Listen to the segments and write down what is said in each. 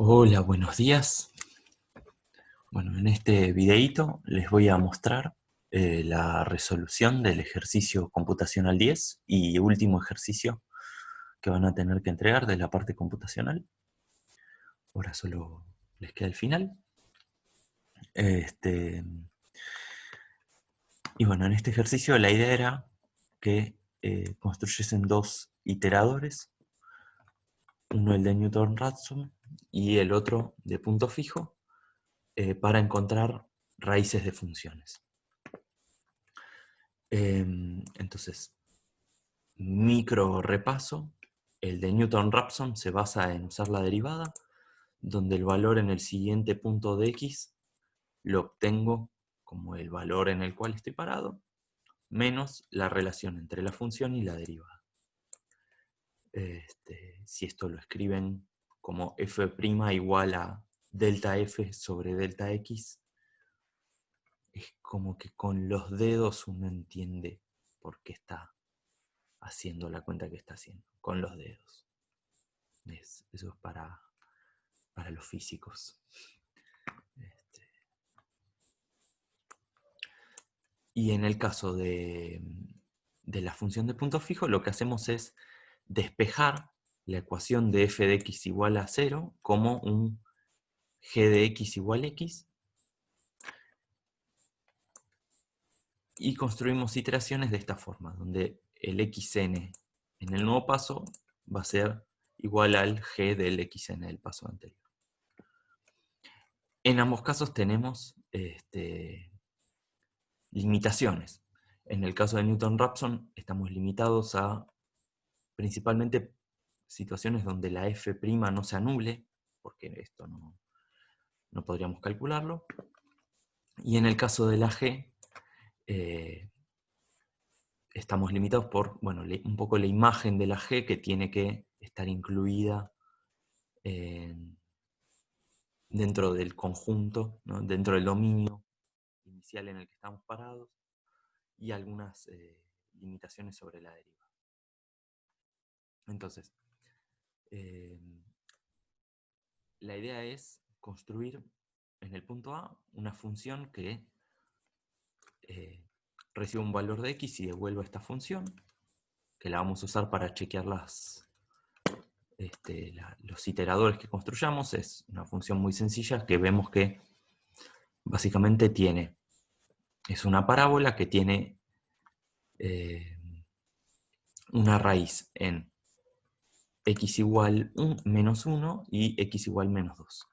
Hola, buenos días. Bueno, en este videíto les voy a mostrar la resolución del ejercicio computacional 10 y último ejercicio que van a tener que entregar de la parte computacional. Ahora solo les queda el final. Y bueno, en este ejercicio la idea era que construyesen dos iteradores, uno el de Newton-Raphson y el otro de punto fijo, para encontrar raíces de funciones. Entonces, micro repaso, el de Newton-Raphson se basa en usar la derivada, donde el valor en el siguiente punto de x lo obtengo como el valor en el cual estoy parado, menos la relación entre la función y la derivada. Si esto lo escriben como f' igual a delta f sobre delta x, es como que con los dedos uno entiende por qué está haciendo la cuenta que está haciendo, con los dedos. Eso es para los físicos. Y en el caso de la función de punto fijo, lo que hacemos es despejar la ecuación de f de x igual a 0 como un g de x igual a x, y construimos iteraciones de esta forma, donde el xn en el nuevo paso va a ser igual al g del xn del paso anterior. En ambos casos tenemos limitaciones. En el caso de Newton-Raphson estamos limitados a principalmente situaciones donde la f' no se anule, porque esto no podríamos calcularlo. Y en el caso de la g, estamos limitados por un poco la imagen de la g, que tiene que estar incluida dentro del conjunto, ¿no? Dentro del dominio inicial en el que estamos parados, y algunas limitaciones sobre la deriva. Entonces, la idea es construir en el punto A una función que reciba un valor de x y devuelva esta función, que la vamos a usar para chequear los iteradores que construyamos. Es una función muy sencilla que vemos que básicamente es una parábola que tiene una raíz en x igual menos 1 y x igual menos 2.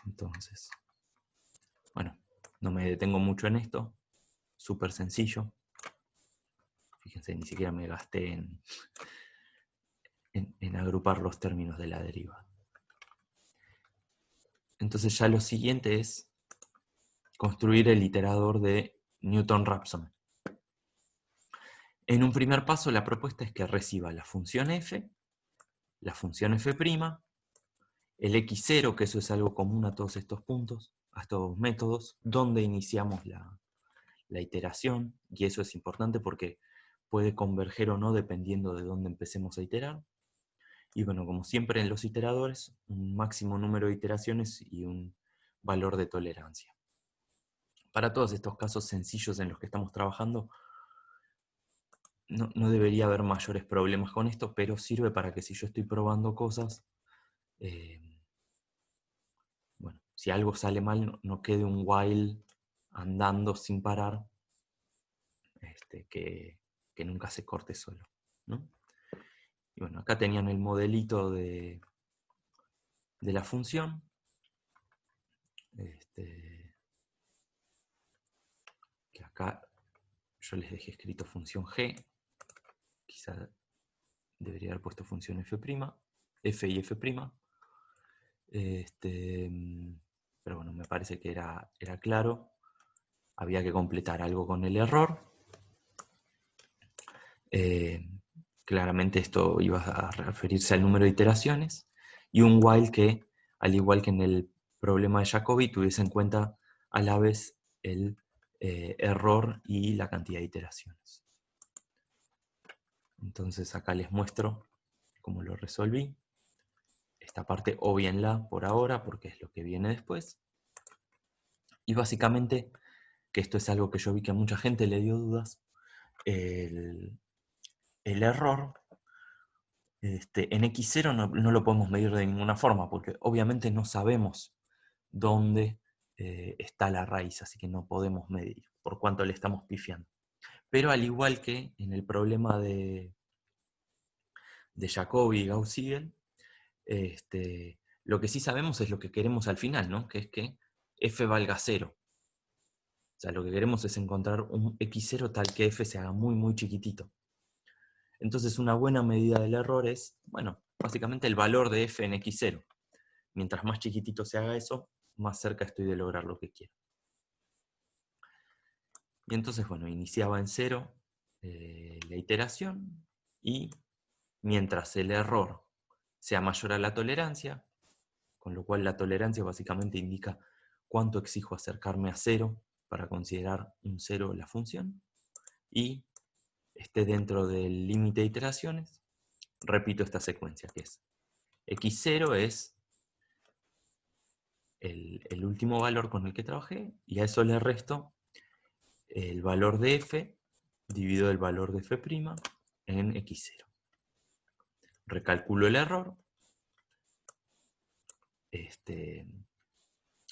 Entonces, bueno, no me detengo mucho en esto, súper sencillo. Fíjense, ni siquiera me gasté en agrupar los términos de la deriva. Entonces ya lo siguiente es construir el iterador de Newton-Raphson. En un primer paso, la propuesta es que reciba la función f, la función f', el x0, que eso es algo común a todos estos puntos, a estos métodos, donde iniciamos la iteración, y eso es importante porque puede converger o no dependiendo de dónde empecemos a iterar. Y bueno, como siempre en los iteradores, un máximo número de iteraciones y un valor de tolerancia. Para todos estos casos sencillos en los que estamos trabajando, no debería haber mayores problemas con esto, pero sirve para que si yo estoy probando cosas, bueno, si algo sale mal, no quede un while andando sin parar, que nunca se corte solo, ¿no? Y bueno, acá tenían el modelito de la función. Que acá yo les dejé escrito función g, quizá debería haber puesto función f', f y f', pero bueno, me parece que era claro. Había que completar algo con el error. Claramente esto iba a referirse al número de iteraciones, y un while que, al igual que en el problema de Jacobi, tuviese en cuenta a la vez el error y la cantidad de iteraciones. Entonces acá les muestro cómo lo resolví. Esta parte obvienla por ahora porque es lo que viene después. Y básicamente, que esto es algo que yo vi que a mucha gente le dio dudas, el error en X0 no lo podemos medir de ninguna forma, porque obviamente no sabemos dónde está la raíz, así que no podemos medir por cuánto le estamos pifiando. Pero al igual que en el problema de Jacobi y Gauss-Seidel, lo que sí sabemos es lo que queremos al final, ¿no? Que es que f valga 0. O sea, lo que queremos es encontrar un X0 tal que f se haga muy, muy chiquitito. Entonces una buena medida del error es, bueno, básicamente el valor de f en X0. Mientras más chiquitito se haga eso, más cerca estoy de lograr lo que quiero. Y entonces, bueno, iniciaba en 0 la iteración, y mientras el error sea mayor a la tolerancia, con lo cual la tolerancia básicamente indica cuánto exijo acercarme a 0 para considerar un 0 la función, y esté dentro del límite de iteraciones, repito esta secuencia, que es x0 es el último valor con el que trabajé, y a eso le resto el valor de f dividido el valor de f' en x0. Recalculo el error,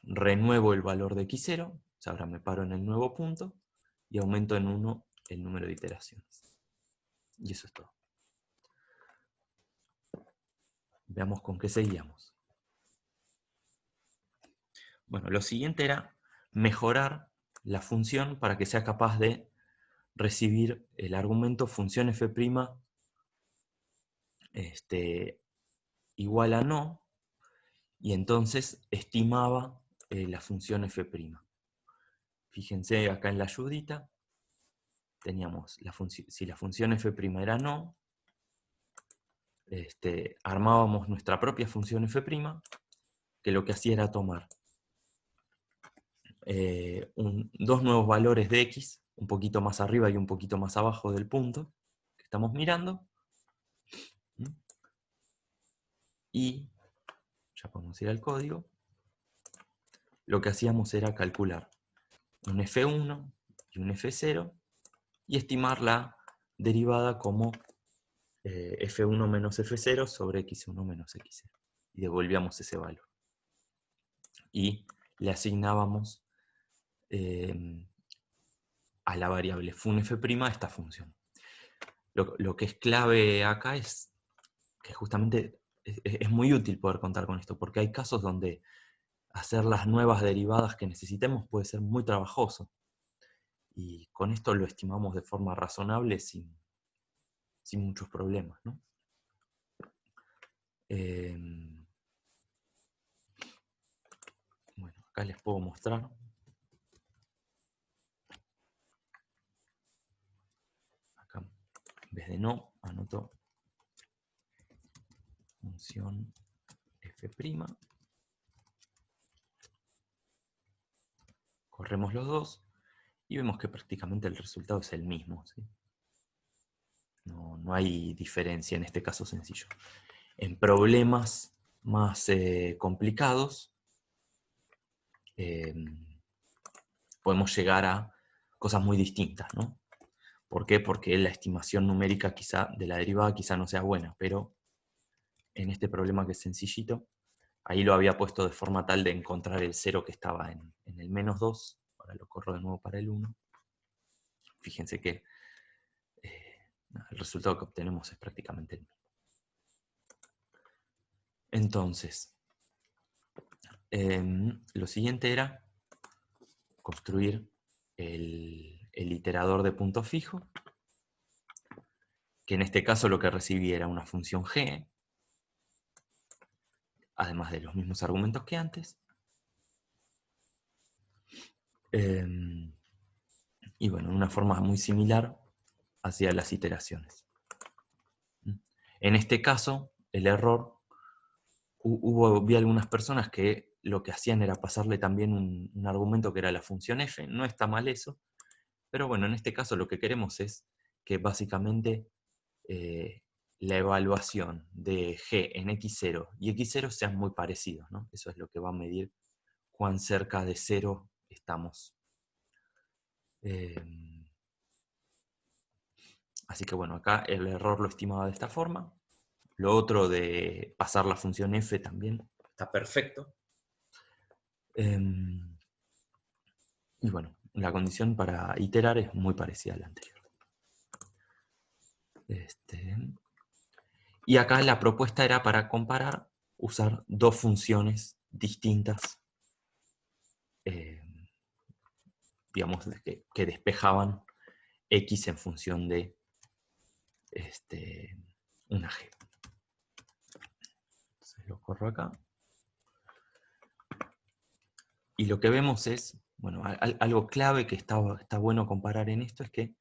renuevo el valor de x0, o sea, ahora me paro en el nuevo punto, y aumento en 1 el número de iteraciones. Y eso es todo. Veamos con qué seguíamos. Bueno, lo siguiente era mejorar la función para que sea capaz de recibir el argumento función f' igual a no, y entonces estimaba la función f'. Fíjense acá en la ayudita, teníamos si la función f' era no, armábamos nuestra propia función f', que lo que hacía era tomar dos nuevos valores de x, un poquito más arriba y un poquito más abajo del punto que estamos mirando, y ya podemos ir al código. Lo que hacíamos era calcular un f1 y un f0 y estimar la derivada como f1 menos f0 sobre x1 menos x0. Y devolvíamos ese valor. Y le asignábamos a la variable funf' a esta función. Lo que es clave acá es que justamente es muy útil poder contar con esto, porque hay casos donde hacer las nuevas derivadas que necesitemos puede ser muy trabajoso. Y con esto lo estimamos de forma razonable sin muchos problemas, ¿no? Bueno, acá les puedo mostrar. Acá, en vez de no, anoto función f'. Corremos los dos y vemos que prácticamente el resultado es el mismo, ¿sí? No hay diferencia en este caso sencillo. En problemas más complicados, podemos llegar a cosas muy distintas, ¿no? ¿Por qué? Porque la estimación numérica quizá de la derivada quizá no sea buena, pero en este problema que es sencillito, ahí lo había puesto de forma tal de encontrar el 0 que estaba en el menos 2, ahora lo corro de nuevo para el 1. Fíjense que el resultado que obtenemos es prácticamente el mismo. Entonces, lo siguiente era construir el iterador de punto fijo, que en este caso lo que recibía era una función g, además de los mismos argumentos que antes. Y bueno, una forma muy similar hacia las iteraciones. En este caso, el error, vi algunas personas que lo que hacían era pasarle también un argumento que era la función f. No está mal eso, pero bueno, en este caso lo que queremos es que básicamente la evaluación de G en X0 y X0 sean muy parecidos, ¿no? Eso es lo que va a medir cuán cerca de 0 estamos. Así que bueno, acá el error lo estimaba de esta forma. Lo otro de pasar la función f también está perfecto. Y bueno, la condición para iterar es muy parecida a la anterior. Y acá la propuesta era para comparar, usar dos funciones distintas, digamos, que despejaban x en función de una g. Entonces lo corro acá. Y lo que vemos es, bueno, algo clave que está bueno comparar en esto es que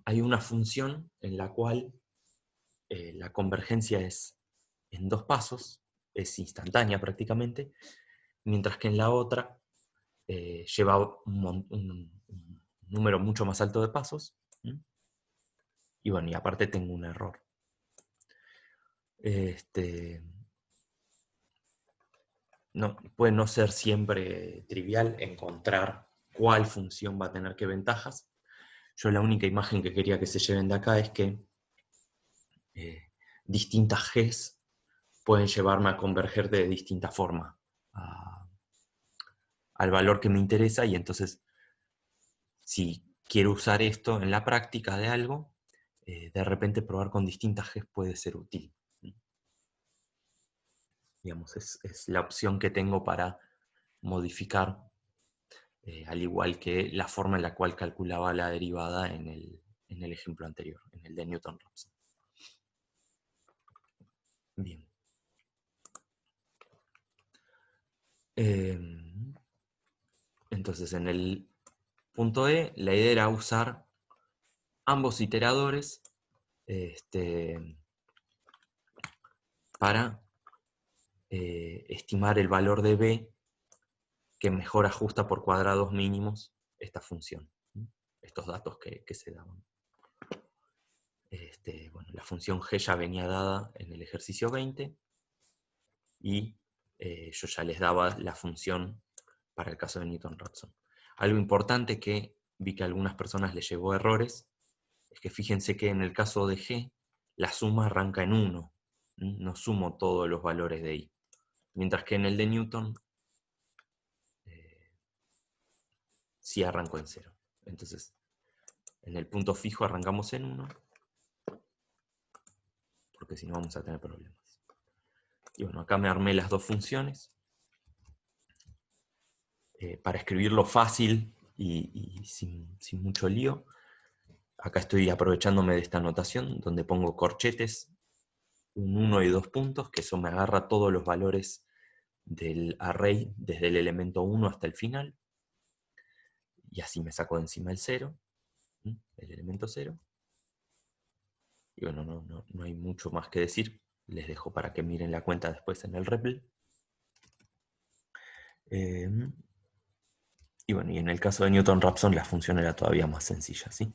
hay una función en la cual la convergencia es en 2 pasos, es instantánea prácticamente, mientras que en la otra lleva un número mucho más alto de pasos. Y bueno, y aparte tengo un error. Puede no ser siempre trivial encontrar cuál función va a tener qué ventajas. Yo la única imagen que quería que se lleven de acá es que distintas Gs pueden llevarme a converger de distinta forma al valor que me interesa, y entonces si quiero usar esto en la práctica de algo, de repente probar con distintas Gs puede ser útil. Digamos, es la opción que tengo para modificar, al igual que la forma en la cual calculaba la derivada en el ejemplo anterior, en el de Newton-Raphson. Bien. Entonces, en el punto E, la idea era usar ambos iteradores para estimar el valor de B que mejor ajusta por cuadrados mínimos esta función, estos datos que se daban. Bueno, la función G ya venía dada en el ejercicio 20 y yo ya les daba la función para el caso de Newton-Raphson. Algo importante que vi que a algunas personas les llevó errores es que fíjense que en el caso de G la suma arranca en 1, no sumo todos los valores de I, mientras que en el de Newton sí arranco en 0. Entonces, en el punto fijo arrancamos en 1, porque si no vamos a tener problemas. Y bueno, acá me armé las dos funciones. Para escribirlo fácil y sin mucho lío, acá estoy aprovechándome de esta notación, donde pongo corchetes, un 1 y 2 puntos, que eso me agarra todos los valores del array, desde el elemento 1 hasta el final, y así me saco de encima el 0, el elemento 0. Y bueno, no hay mucho más que decir, les dejo para que miren la cuenta después en el REPL. Y bueno, y en el caso de Newton-Raphson la función era todavía más sencilla, ¿sí?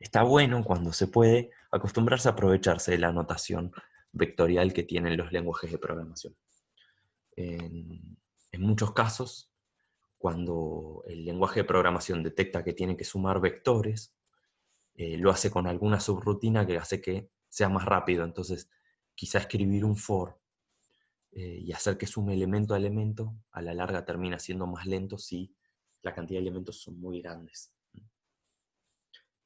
Está bueno, cuando se puede, acostumbrarse a aprovecharse de la notación vectorial que tienen los lenguajes de programación. En muchos casos, cuando el lenguaje de programación detecta que tiene que sumar vectores, lo hace con alguna subrutina que hace que sea más rápido. Entonces, quizá escribir un for y hacer que sume elemento a elemento, a la larga termina siendo más lento si la cantidad de elementos son muy grandes.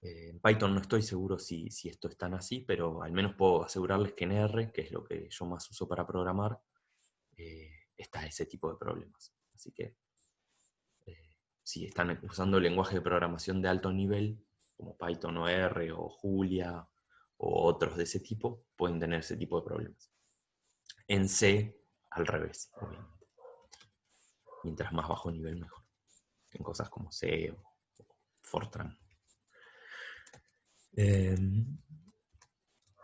En Python no estoy seguro si esto es tan así, pero al menos puedo asegurarles que en R, que es lo que yo más uso para programar, está ese tipo de problemas. Así que si están usando lenguaje de programación de alto nivel, como Python o R o Julia o otros de ese tipo, pueden tener ese tipo de problemas. En C, al revés, obviamente. Mientras más bajo nivel, mejor. En cosas como C o Fortran.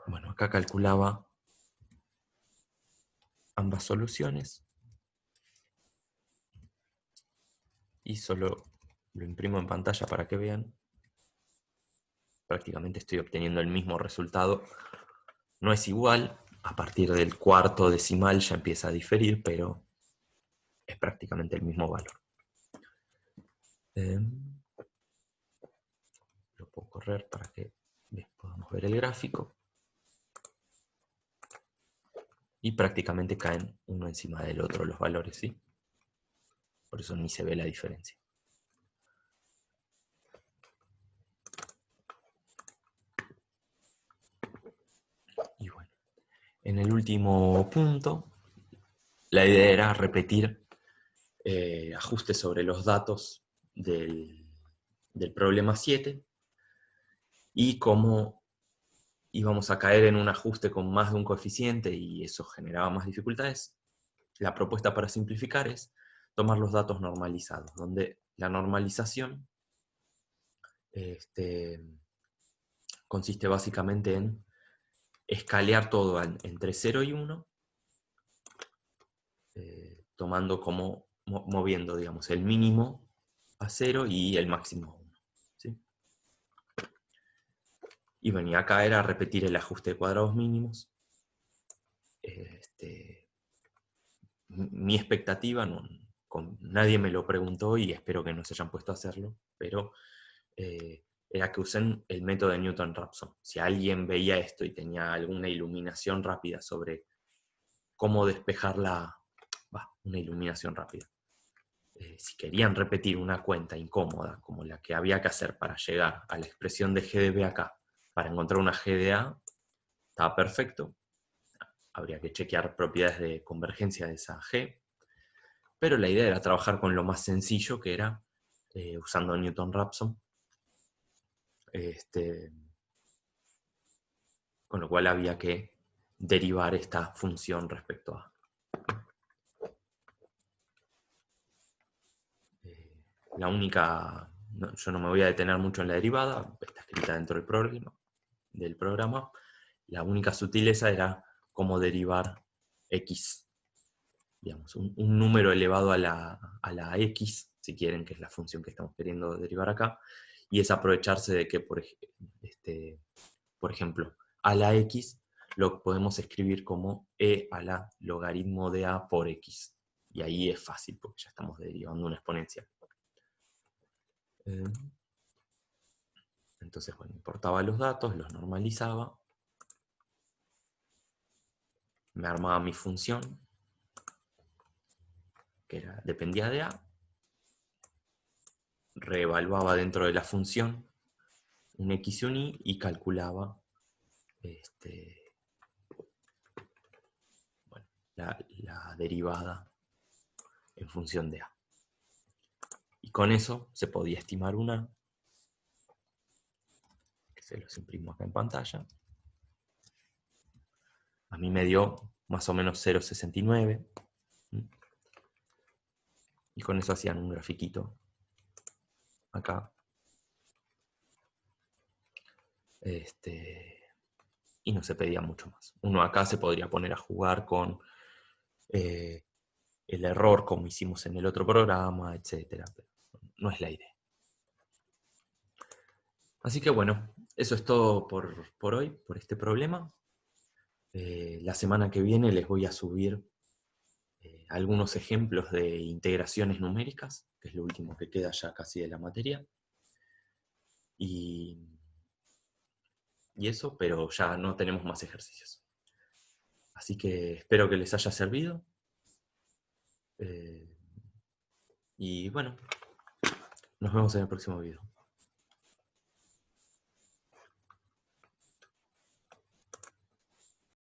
Bueno, acá calculaba ambas soluciones y solo lo imprimo en pantalla para que vean. prácticamente estoy obteniendo el mismo resultado. No es igual, a partir del cuarto decimal ya empieza a diferir, pero es prácticamente el mismo valor. Lo puedo correr para que podamos ver el gráfico. Y prácticamente caen uno encima del otro los valores, ¿sí? Por eso ni se ve la diferencia. Y bueno, en el último punto, la idea era repetir ajustes sobre los datos del problema 7 y cómo íbamos a caer en un ajuste con más de un coeficiente y eso generaba más dificultades. La propuesta para simplificar es tomar los datos normalizados, donde la normalización consiste básicamente en escalear todo entre 0 y 1, tomando como, moviendo, digamos, el mínimo a 0 y el máximo a 1. ¿Sí? Y venía acá era repetir el ajuste de cuadrados mínimos. Mi expectativa, nadie me lo preguntó y espero que no se hayan puesto a hacerlo, pero era que usen el método de Newton-Raphson. Si alguien veía esto y tenía alguna iluminación rápida sobre cómo despejar una iluminación rápida. Si querían repetir una cuenta incómoda, como la que había que hacer para llegar a la expresión de G de B acá, para encontrar una G de A, estaba perfecto. Habría que chequear propiedades de convergencia de esa G. Pero la idea era trabajar con lo más sencillo, que era usando Newton-Raphson. Con lo cual había que derivar esta función respecto a. La única, yo no me voy a detener mucho en la derivada, está escrita dentro del programa. La única sutileza era cómo derivar x, digamos, un número elevado a la x, si quieren, que es la función que estamos queriendo derivar acá, y es aprovecharse de que, por ejemplo, a la x lo podemos escribir como e a la logaritmo de a por x. Y ahí es fácil, porque ya estamos derivando una exponencial. Entonces, bueno, importaba los datos, los normalizaba, me armaba mi función, que dependía de a, reevaluaba dentro de la función un x y un y calculaba la derivada en función de a. Y con eso se podía estimar una, que se los imprimo acá en pantalla. A mí me dio más o menos 0,69. Y con eso hacían un grafiquito acá. Y no se pedía mucho más. Uno acá se podría poner a jugar con el error como hicimos en el otro programa, etc. Pero no es la idea. Así que bueno, eso es todo por hoy, por este problema. La semana que viene les voy a subir algunos ejemplos de integraciones numéricas, que es lo último que queda ya casi de la materia. Y eso, pero ya no tenemos más ejercicios. Así que espero que les haya servido. Y bueno, nos vemos en el próximo video.